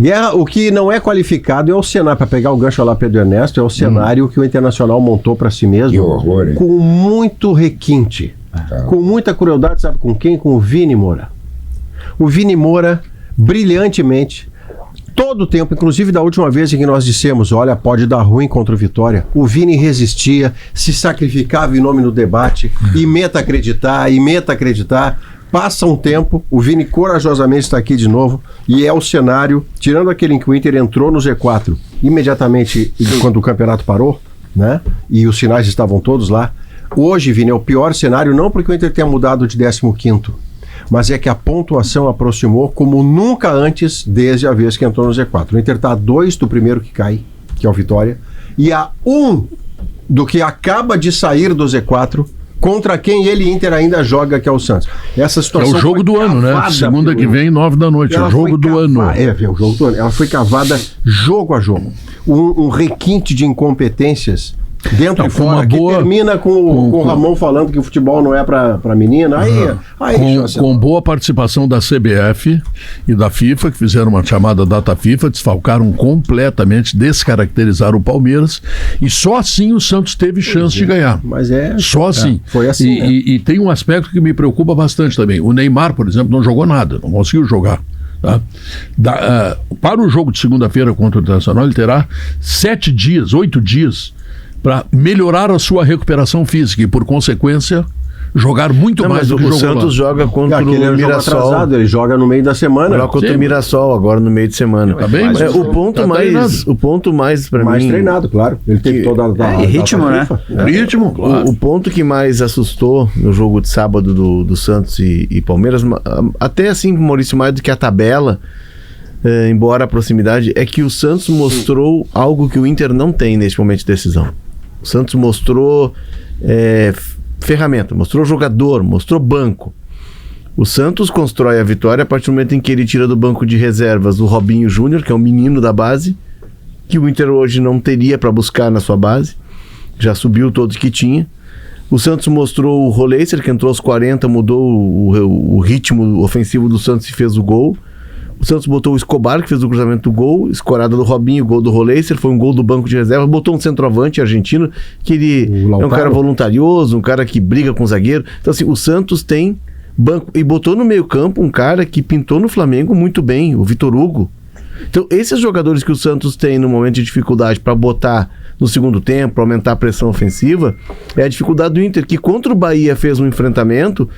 Guerra, o que não é qualificado é o cenário, para pegar o gancho lá, Pedro Ernesto, é o cenário que o Internacional montou para si mesmo. Que horror, hein? Com muito requinte, com muita crueldade, sabe com quem? Com o Vini Moura. O Vini Moura, brilhantemente, todo o tempo, inclusive da última vez em que nós dissemos, olha, pode dar ruim contra o Vitória, o Vini resistia, se sacrificava em nome do debate, e meta acreditar. Passa um tempo, o Vini corajosamente está aqui de novo, e é o cenário, tirando aquele em que o Inter entrou no Z4, imediatamente quando o campeonato parou, né? E os sinais estavam todos lá. Hoje, Vini, é o pior cenário, não porque o Inter tenha mudado de 15º, mas é que a pontuação aproximou como nunca antes, desde a vez que entrou no Z4. O Inter está a 2 do primeiro que cai, que é o Vitória, e a 1 do que acaba de sair do Z4, contra quem ele, Inter, ainda joga, que é o Santos. Essa situação é o jogo do ano, né? Segunda que vem, 9 da noite. É o jogo do ano. É o jogo do ano. Ela foi cavada jogo a jogo. Um requinte de incompetências dentro e fora, que termina com o Ramon falando que o futebol não é pra menina. Com boa participação da CBF e da FIFA, que fizeram uma chamada data FIFA, desfalcaram completamente, descaracterizaram o Palmeiras, e só assim o Santos teve chance de ganhar. Mas só assim. Foi assim. E tem um aspecto que me preocupa bastante também. O Neymar, por exemplo, não jogou nada, não conseguiu jogar. Tá? Para o jogo de segunda-feira contra o Internacional, ele terá 7 dias, 8 dias para melhorar a sua recuperação física e, por consequência, jogar muito mais do que jogou. O Santos joga contra o Mirassol. Atrasado, ele joga no meio da semana. Joga contra o Mirassol agora no meio de semana. Tá bem, mas o ponto mais para mim... Mais treinado, claro. Ele teve toda a ritmo, né? Ritmo, claro. O ponto que mais assustou no jogo de sábado do Santos e Palmeiras, até assim, Maurício, mais do que a tabela, embora a proximidade, é que o Santos mostrou algo que o Inter não tem neste momento de decisão. O Santos mostrou ferramenta, mostrou jogador, mostrou banco. O Santos constrói a vitória a partir do momento em que ele tira do banco de reservas o Robinho Júnior, que é um menino da base, que o Inter hoje não teria para buscar na sua base, já subiu todos que tinha. O Santos mostrou o Roleiser, que entrou aos 40, mudou o ritmo ofensivo do Santos e fez o gol. O Santos botou o Escobar, que fez o cruzamento do gol, escorada do Robinho, gol do Roleiser, foi um gol do banco de reserva, botou um centroavante argentino, que ele é um cara voluntarioso, um cara que briga com o zagueiro. Então assim, o Santos tem banco, e botou no meio campo um cara que pintou no Flamengo muito bem, o Vitor Hugo. Então esses jogadores que o Santos tem no momento de dificuldade para botar no segundo tempo, para aumentar a pressão ofensiva, é a dificuldade do Inter, que contra o Bahia fez um enfrentamento,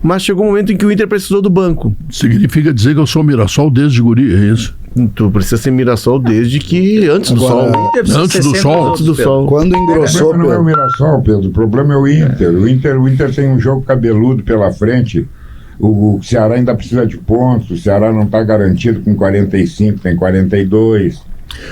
mas chegou um momento em que o Inter precisou do banco. Significa dizer que eu sou Mirassol desde guri, é isso? Tu precisa ser Mirassol desde que antes do sol. Antes do sol. Quando engrossou... O problema não é o Mirassol, Pedro. O problema é o Inter. O Inter tem um jogo cabeludo pela frente. O Ceará ainda precisa de pontos. O Ceará não está garantido com 45, tem 42.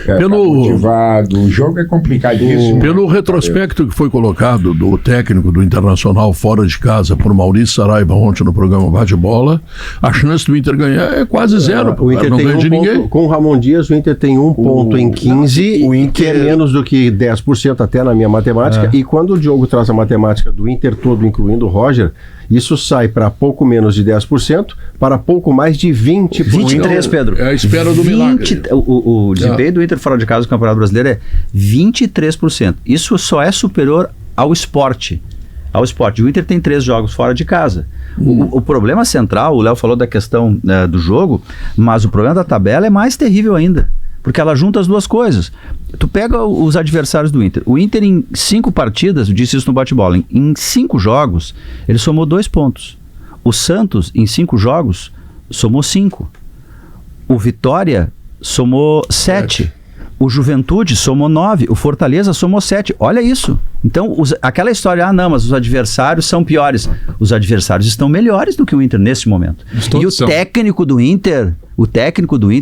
Tá motivado, o jogo é complicadíssimo. Pelo retrospecto que foi colocado do técnico do Internacional fora de casa por Maurício Saraiva ontem no programa Bate Bola, a chance do Inter ganhar é quase zero. O Inter não tem ganha de ninguém. Ponto, com o Ramon Dias, o Inter tem 1 ponto em 15, o Inter... que é menos do que 10% até na minha matemática. E quando o Diogo traz a matemática do Inter todo, incluindo o Roger, isso sai para pouco menos de 10%, para pouco mais de 20%. 23, Pedro. É a espera do milagre. O desempenho do Inter fora de casa no Campeonato Brasileiro é 23%. Isso só é superior ao Sport. O Inter tem 3 jogos fora de casa. O problema central, o Léo falou da questão do jogo, mas o problema da tabela é mais terrível ainda, porque ela junta as duas coisas. Tu pega os adversários do Inter. O Inter em 5 partidas, eu disse isso no bate-bola, em 5 jogos, ele somou 2 pontos. O Santos, em 5 jogos, somou 5. O Vitória somou 7. O Juventude somou 9. O Fortaleza somou 7. Olha isso. Então, aquela história, mas os adversários são piores. Os adversários estão melhores do que o Inter nesse momento. E o técnico do Inter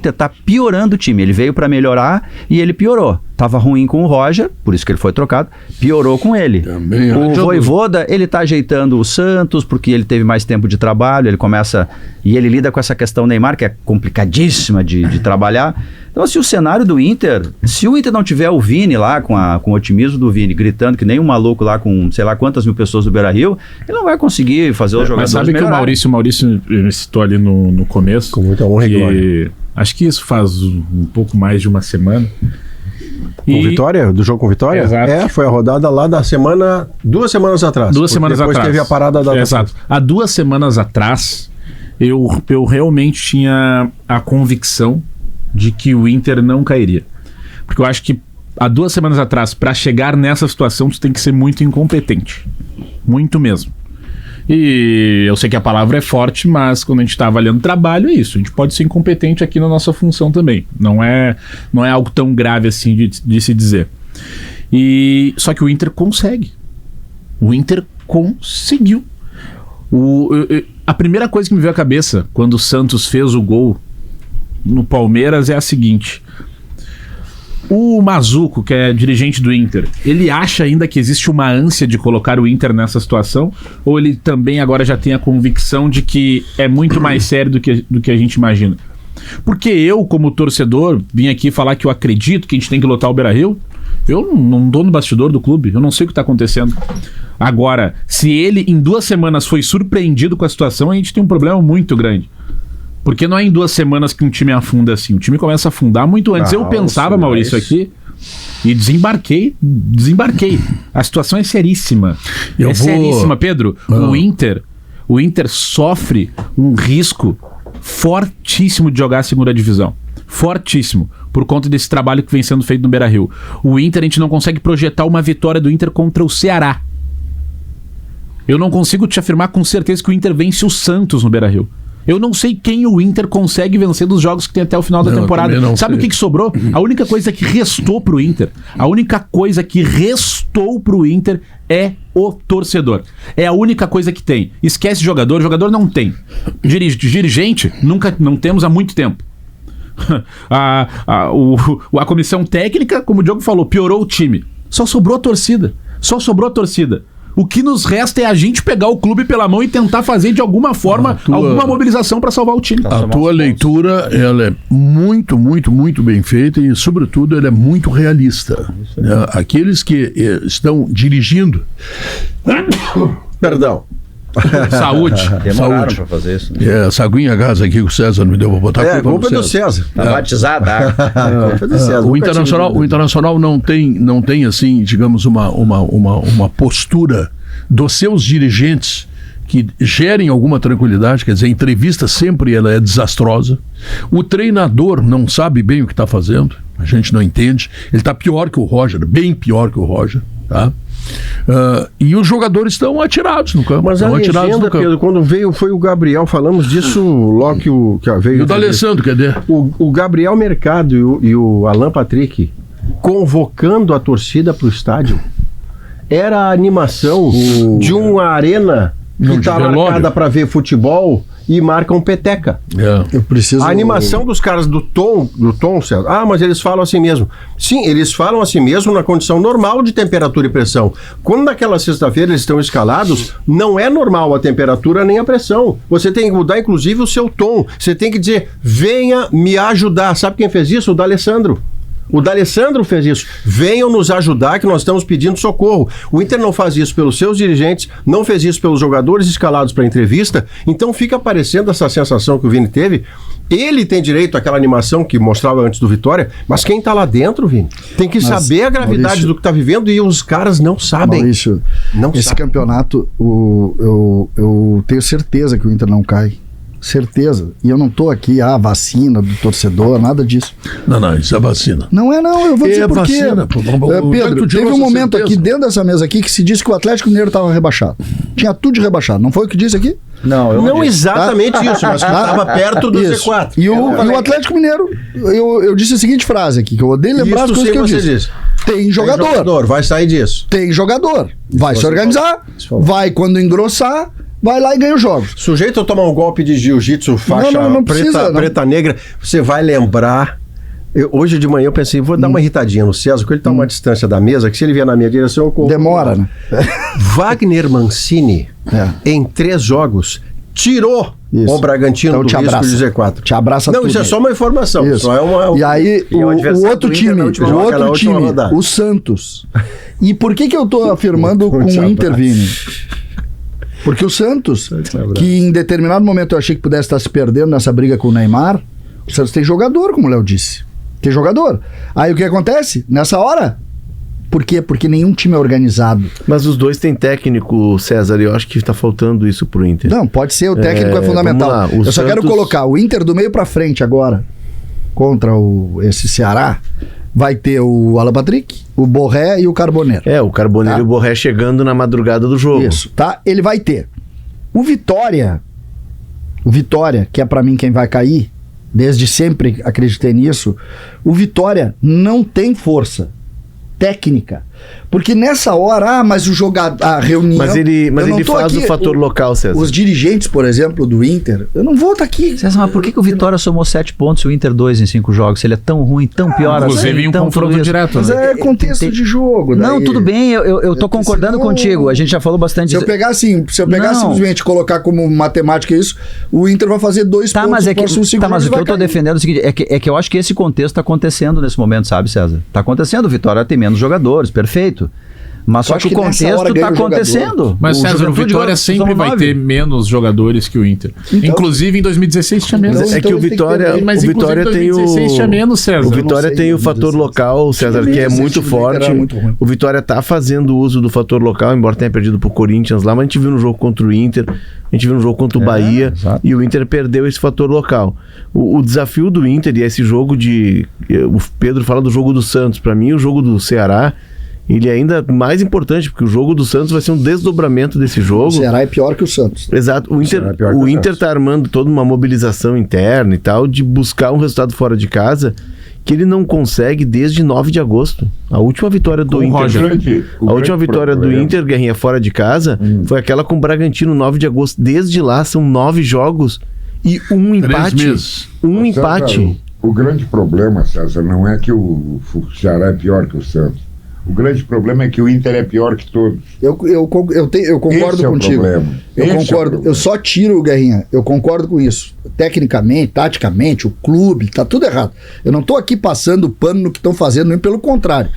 está piorando o time. Ele veio para melhorar e ele piorou. Estava ruim com o Roger, por isso que ele foi trocado, piorou com ele. Também o Vojvoda, ele está ajeitando o Santos, porque ele teve mais tempo de trabalho, ele começa, e ele lida com essa questão Neymar, que é complicadíssima de trabalhar. Então, assim, o cenário do Inter, se o Inter não tiver o Vini lá, com o otimismo do Vini, gritando que nem um maluco lá com sei lá quantas mil pessoas do Beira-Rio, ele não vai conseguir fazer os jogadores melhorar. Mas sabe que o Maurício me citou ali no começo, com muita honra e glória, Acho que isso faz um pouco mais de uma semana. Com Vitória? Do jogo com Vitória? Exato. Foi a rodada lá da semana... 2 semanas atrás. 2 semanas depois atrás. Depois teve a parada da... Exato. Há 2 semanas atrás, eu realmente tinha a convicção de que o Inter não cairia. Porque eu acho que há 2 semanas atrás, para chegar nessa situação, tu tem que ser muito incompetente. Muito mesmo. E eu sei que a palavra é forte, mas quando a gente está avaliando trabalho, é isso. A gente pode ser incompetente aqui na nossa função também. Não é algo tão grave assim de se dizer. Só que o Inter consegue. O Inter conseguiu. A primeira coisa que me veio à cabeça quando o Santos fez o gol no Palmeiras é a seguinte: o Mazuco, que é dirigente do Inter, ele acha ainda que existe uma ânsia de colocar o Inter nessa situação, ou ele também agora já tem a convicção de que é muito mais sério do que a gente imagina? Porque eu, como torcedor, vim aqui falar que eu acredito que a gente tem que lotar o Beira-Rio. Eu não dou no bastidor do clube, eu não sei o que está acontecendo. Agora, se ele em 2 semanas foi surpreendido com a situação, a gente tem um problema muito grande. Porque não é em 2 semanas que um time afunda assim. O time começa a afundar muito antes. Eu pensava, Maurício, aqui, e desembarquei. A situação é seríssima. Seríssima, Pedro. O Inter sofre um risco fortíssimo de jogar a 2ª divisão. Fortíssimo. Por conta desse trabalho que vem sendo feito no Beira-Rio. O Inter, a gente não consegue projetar uma vitória do Inter contra o Ceará. Eu não consigo te afirmar com certeza que o Inter vence o Santos no Beira-Rio. Eu não sei quem o Inter consegue vencer dos jogos que tem até o final da temporada. Sabe o que sobrou? A única coisa que restou pro Inter, é o torcedor. É a única coisa que tem. Esquece jogador não tem. Dirigente, não temos há muito tempo. A comissão técnica, como o Diogo falou, piorou o time. Só sobrou a torcida. O que nos resta é a gente pegar o clube pela mão e tentar fazer de alguma forma alguma mobilização para salvar o time. A tua leitura, ela é muito, muito, muito bem feita e, sobretudo, ela é muito realista. Aqueles que estão dirigindo... Perdão. Saúde. Demoraram para fazer isso. Né? Essa aguinha gás aqui que o César me deu para botar. A culpa é do César. Tá batizada. O Internacional não tem assim, digamos, uma postura dos seus dirigentes que gerem alguma tranquilidade. Quer dizer, a entrevista sempre ela é desastrosa. O treinador não sabe bem o que está fazendo. A gente não entende. Ele está pior que o Roger, bem pior que o Roger, tá? E os jogadores estão atirados no campo. Mas a legenda, Pedro, quando foi o Gabriel, falamos disso logo que veio. E o D'Alessandro, cadê? O Gabriel Mercado e o Alan Patrick convocando a torcida para o estádio. Era a animação de uma arena que está marcada para ver futebol e marca um peteca. Eu preciso... A animação dos caras do tom, César. Mas eles falam assim mesmo. Sim, eles falam assim mesmo na condição normal de temperatura e pressão. Quando naquela sexta-feira eles estão escalados, não é normal a temperatura nem a pressão. Você tem que mudar, inclusive, o seu tom. Você tem que dizer, venha me ajudar. Sabe quem fez isso? O D'Alessandro. O D'Alessandro fez isso. Venham nos ajudar que nós estamos pedindo socorro. O Inter não faz isso pelos seus dirigentes, não fez isso pelos jogadores escalados para entrevista, então fica aparecendo essa sensação que o Vini teve. Ele tem direito àquela animação que mostrava antes do Vitória, mas quem está lá dentro, Vini, tem que saber a gravidade, Maurício, do que está vivendo e os caras não sabem. Maurício, esse campeonato, eu tenho certeza que o Inter não cai. Certeza. E eu não tô aqui, vacina do torcedor, nada disso. Não, isso é vacina. Não, eu vou dizer por quê. Pedro, teve um momento aqui dentro dessa mesa aqui que se disse que o Atlético Mineiro estava rebaixado. Tinha tudo de rebaixado. Não foi o que disse aqui? Não exatamente isso, mas que estava perto do Z4. E o Atlético Mineiro, eu disse a seguinte frase aqui, que eu odeio lembrar as coisas que eu disse. Tem jogador. Vai sair disso. Tem jogador. Vai se organizar, vai quando engrossar, vai lá e ganha os jogos. Sujeito a tomar um golpe de jiu-jitsu, faixa preta negra, você vai lembrar. Hoje de manhã eu pensei, vou dar uma irritadinha no César, porque ele está a uma distância da mesa, que se ele vier na minha direção, eu corro. Demora, né? Wagner Mancini, em 3 jogos, tirou o Bragantino do risco de Z4. Te abraça tudo. Isso é só uma informação. Isso. Só é uma... E aí, o outro time, o Santos. E por que eu estou afirmando com o Inter, Vini? Porque o Santos, que em determinado momento eu achei que pudesse estar se perdendo nessa briga com o Neymar, O Santos tem jogador, como o Léo disse. Tem jogador. Aí o que acontece? Nessa hora... Por quê? Porque nenhum time é organizado. Mas os dois têm técnico, César, e eu acho que tá faltando isso pro Inter. Não, pode ser, o técnico é fundamental. Vamos lá, eu só quero colocar o Inter do meio pra frente agora, contra esse Ceará, vai ter o Alan Patrick, o Borré e o Carboneiro. O Carboneiro e o Borré chegando na madrugada do jogo. Isso, tá? Ele vai ter. O Vitória, que é pra mim quem vai cair, desde sempre acreditei nisso, o Vitória não tem força técnica. Porque nessa hora, mas o jogador, a reunião... Mas ele faz o fator local, César. Os dirigentes, por exemplo, do Inter, eu não vou estar aqui. César, mas por que o Vitória somou 7 pontos e o Inter 2 em 5 jogos? Se ele é tão ruim, tão pior assim? Inclusive em um confronto direto. Mas é contexto de jogo. Não, daí. tudo bem, eu tô concordando contigo. A gente já falou bastante Se eu pegar simplesmente e colocar como matemática isso, o Inter vai fazer 2 pontos mas no próximo 5 mas o que eu tô cair. defendendo é o seguinte, é que eu acho que esse contexto tá acontecendo nesse momento, sabe, César? Tá acontecendo, o Vitória tem menos jogadores, perfeito. Mas só que o contexto tá acontecendo. Mas César, o Vitória sempre vai ter menos jogadores que o Inter. Inclusive em 2016 tinha menos. Mas é que o Vitória, Mas o Vitória tem o 2016 tinha menos, César. O Vitória tem o fator local, César, que é muito forte. O Vitória tá fazendo uso do fator local, embora tenha perdido pro Corinthians lá, mas a gente viu no jogo contra o Inter, a gente viu no jogo contra o Bahia, e o Inter perdeu esse fator local. O desafio do Inter e esse jogo o Pedro fala do jogo do Santos, para mim o jogo do Ceará ele é ainda mais importante, porque o jogo do Santos vai ser um desdobramento desse jogo. O Ceará é pior que o Santos. Exato. O Inter tá armando toda uma mobilização interna e tal, de buscar um resultado fora de casa, que ele não consegue desde 9 de agosto. A última vitória do Inter... A última vitória do Inter, Guerrinha, fora de casa, foi aquela com o Bragantino, 9 de agosto. Desde lá, são 9 jogos e um empate. Empate. O grande problema, César, não é que o Ceará é pior que o Santos. O grande problema é que o Inter é pior que todos. Eu concordo contigo. Eu concordo. Eu só tiro o Guerrinha. Eu concordo com isso. Tecnicamente, taticamente, o clube, tá tudo errado. Eu não tô aqui passando pano no que estão fazendo, nem pelo contrário.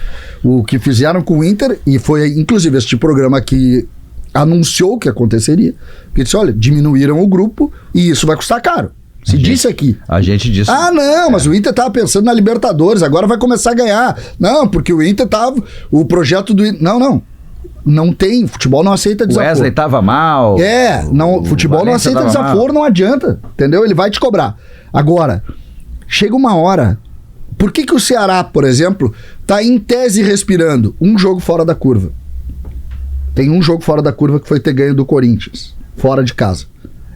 O que fizeram com o Inter, e foi inclusive este programa que anunciou que aconteceria, que disse, olha, diminuíram o grupo e isso vai custar caro. Se disse aqui. A gente disse. Ah, não, mas o Inter tava pensando na Libertadores, agora vai começar a ganhar. Não, porque o Inter tava. O projeto do Inter. Não. Não tem. Futebol não aceita desaforo. Wesley tava mal. Futebol não aceita desaforo, não adianta. Entendeu? Ele vai te cobrar. Agora, chega uma hora. Por que o Ceará, por exemplo, tá em tese respirando um jogo fora da curva? Tem um jogo fora da curva que foi ter ganho do Corinthians, fora de casa.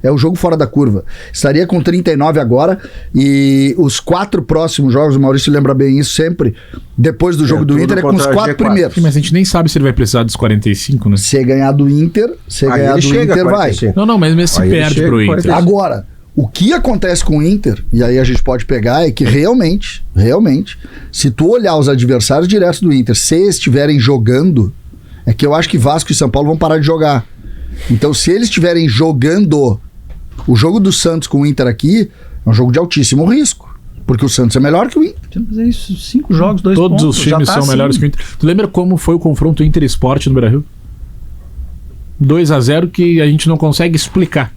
É o jogo fora da curva. Estaria com 39 agora e os 4 próximos jogos, o Maurício lembra bem isso sempre, depois do jogo do Inter, é com os 4 primeiros. Sim, mas a gente nem sabe se ele vai precisar dos 45, né? Se ganhar do Inter, vai. Não, mas se perde pro Inter. Agora, o que acontece com o Inter, e aí a gente pode pegar, é que realmente, se tu olhar os adversários diretos do Inter, se estiverem jogando, é que eu acho que Vasco e São Paulo vão parar de jogar. Então, se eles estiverem jogando... O jogo do Santos com o Inter aqui é um jogo de altíssimo risco. Porque o Santos é melhor que o Inter. Mas é isso, 5 jogos, 2 pontos. Todos os times são melhores que o Inter. Tu lembra como foi o confronto Inter Sport no Beira-Rio? 2-0 que a gente não consegue explicar.